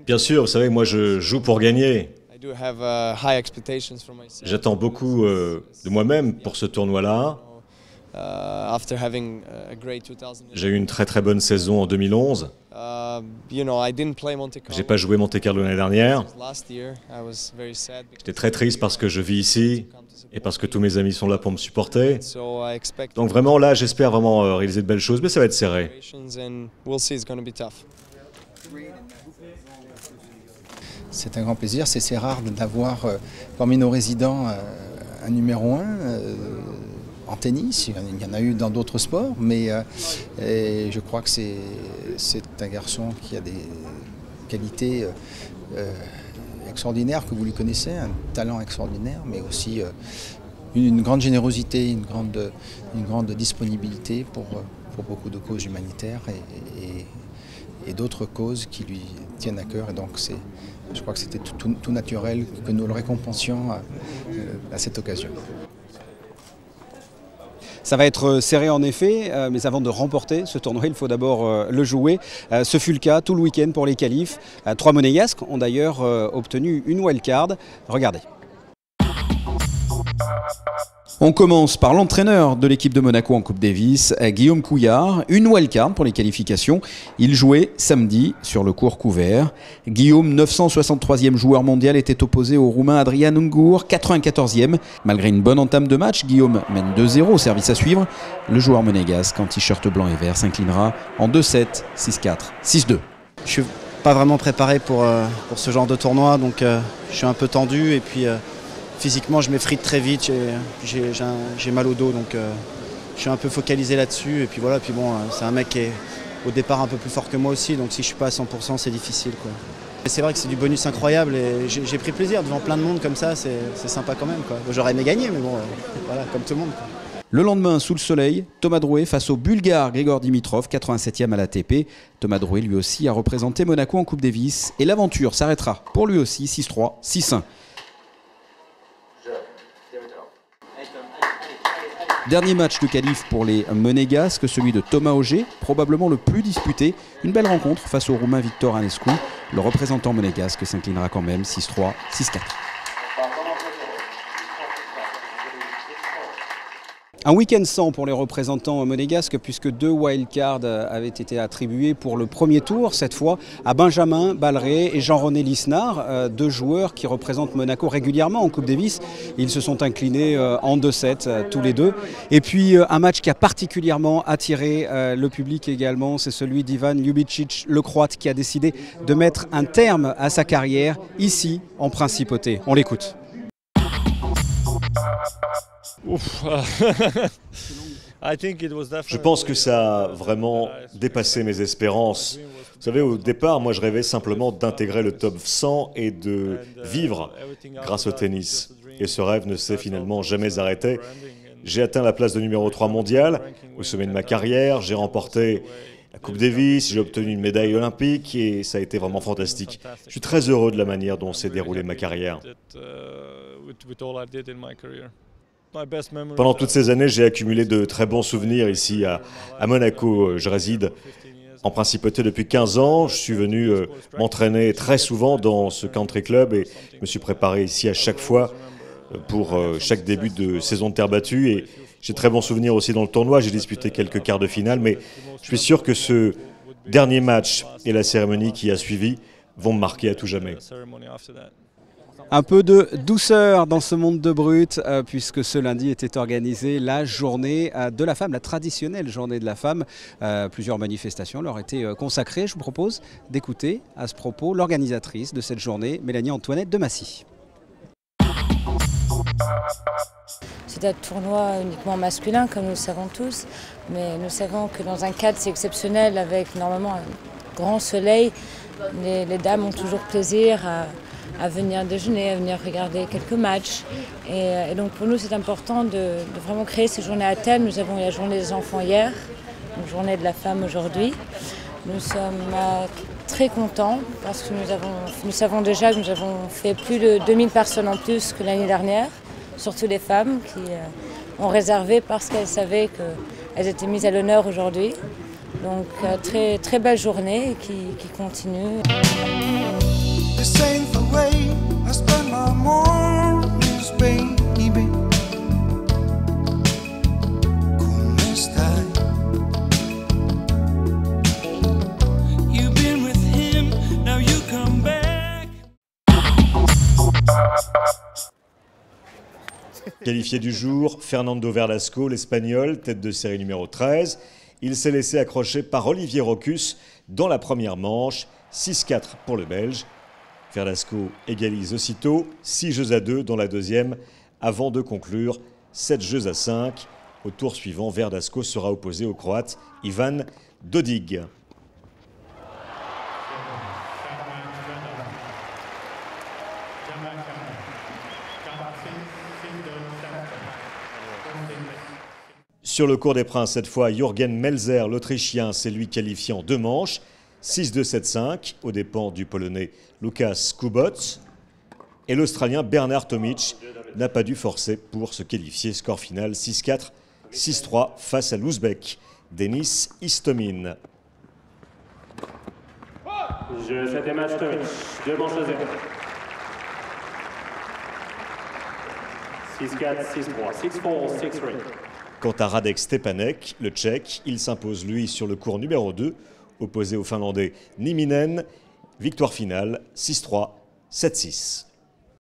Bien sûr, vous savez, moi je joue pour gagner. J'attends beaucoup de moi-même pour ce tournoi-là. J'ai eu une très bonne saison en 2011. J'ai pas joué Monte Carlo l'année dernière. J'étais très triste parce que je vis ici et parce que tous mes amis sont là pour me supporter. Donc vraiment là, j'espère vraiment réaliser de belles choses, mais ça va être serré. C'est un grand plaisir, c'est rare d'avoir parmi nos résidents un numéro 1 en tennis. Il y en a eu dans d'autres sports, mais je crois que c'est un garçon qui a des qualités extraordinaires que vous lui connaissez, un talent extraordinaire, mais aussi une grande générosité, une grande disponibilité pour beaucoup de causes humanitaires et d'autres causes qui lui tiennent à cœur. Et donc je crois que c'était tout naturel que nous le récompensions à cette occasion. Ça va être serré en effet, mais avant de remporter ce tournoi, il faut d'abord le jouer. Ce fut le cas tout le week-end pour les qualifs. 3 Monégasques ont d'ailleurs obtenu une wildcard. Regardez. On commence par l'entraîneur de l'équipe de Monaco en Coupe Davis, Guillaume Couillard. Une wildcard pour les qualifications. Il jouait samedi sur le court couvert. Guillaume, 963e joueur mondial, était opposé au Roumain Adrian Ungur, 94e. Malgré une bonne entame de match, Guillaume mène 2-0 au service à suivre. Le joueur monégasque en t-shirt blanc et vert s'inclinera en 2-7, 6-4, 6-2. Je suis pas vraiment préparé pour ce genre de tournoi, donc je suis un peu tendu et puis physiquement je m'effrite très vite, j'ai mal au dos, donc je suis un peu focalisé là-dessus. Et puis voilà, puis bon, c'est un mec qui est au départ un peu plus fort que moi aussi, donc si je suis pas à 100% c'est difficile, quoi. C'est vrai que c'est du bonus incroyable et j'ai pris plaisir devant plein de monde comme ça, c'est sympa quand même, quoi. J'aurais aimé gagner, mais bon, voilà, comme tout le monde, quoi. Le lendemain, sous le soleil, Thomas Drouet face au Bulgare Grigor Dimitrov, 87e à l'ATP. Thomas Drouet, lui aussi, a représenté Monaco en Coupe Davis et l'aventure s'arrêtera pour lui aussi 6-3, 6-1. Dernier match de qualif pour les Monégasques, celui de Thomas Auger, probablement le plus disputé. Une belle rencontre face au Roumain Victor Anescu. Le représentant monégasque s'inclinera quand même 6-3, 6-4. Un week-end sans pour les représentants monégasques puisque 2 wildcards avaient été attribués pour le premier tour, cette fois à Benjamin Balleret et Jean-René Lisnard, 2 joueurs qui représentent Monaco régulièrement en Coupe Davis. Ils se sont inclinés en 2-7 tous les deux. Et puis un match qui a particulièrement attiré le public également, c'est celui d'Ivan Ljubicic, le Croate, qui a décidé de mettre un terme à sa carrière ici en Principauté. On l'écoute. Je pense que ça a vraiment dépassé mes espérances. Vous savez, au départ, moi je rêvais simplement d'intégrer le top 100 et de vivre grâce au tennis. Et ce rêve ne s'est finalement jamais arrêté. J'ai atteint la place de numéro 3 mondial au sommet de ma carrière, j'ai remporté la Coupe Davis, j'ai obtenu une médaille olympique et ça a été vraiment fantastique. Je suis très heureux de la manière dont s'est déroulée ma carrière. Pendant toutes ces années, j'ai accumulé de très bons souvenirs ici à Monaco. Je réside en Principauté depuis 15 ans. Je suis venu m'entraîner très souvent dans ce country club et je me suis préparé ici à chaque fois pour chaque début de saison de terre battue. Et j'ai de très bons souvenirs aussi dans le tournoi. J'ai disputé quelques quarts de finale, mais je suis sûr que ce dernier match et la cérémonie qui a suivi vont me marquer à tout jamais. Un peu de douceur dans ce monde de brut, puisque ce lundi était organisée la journée de la femme, la traditionnelle journée de la femme. Plusieurs manifestations leur étaient consacrées. Je vous propose d'écouter à ce propos l'organisatrice de cette journée, Mélanie Antoinette de Massy. C'est un tournoi uniquement masculin, comme nous le savons tous, mais nous savons que dans un cadre si exceptionnel, avec normalement un grand soleil, les dames ont toujours plaisir à venir déjeuner, à venir regarder quelques matchs. Et donc pour nous, c'est important de vraiment créer ces journées à thème. Nous avons eu la journée des enfants hier, une journée de la femme aujourd'hui. Nous sommes très contents parce que nous savons déjà que nous avons fait plus de 2000 personnes en plus que l'année dernière, surtout les femmes qui ont réservé parce qu'elles savaient qu'elles étaient mises à l'honneur aujourd'hui. Donc très, très belle journée qui continue. Qualifié du jour, Fernando Verdasco, l'Espagnol, tête de série numéro 13. Il s'est laissé accrocher par Olivier Rochus dans la première manche, 6-4 pour le Belge. Verdasco égalise aussitôt, 6-2 dans la deuxième, avant de conclure 7-5. Au tour suivant, Verdasco sera opposé au Croate Ivan Dodig. Sur le cours des princes, cette fois, Jürgen Melzer, l'Autrichien, s'est lui qualifié en 2 manches, 6-2-7-5, aux dépens du Polonais Lukas Kubot. Et l'Australien Bernard Tomic n'a pas dû forcer pour se qualifier. Score final 6-4, 6-3 face à l'Ouzbek Denis Istomin. Je 7e match Tomic, 2 manches à 0. 6-4, 6-3, 6-4, 6-3. Quant à Radek Stepanek, le Tchèque, il s'impose lui sur le cours numéro 2, opposé au Finlandais Nieminen. Victoire finale 6-3, 7-6.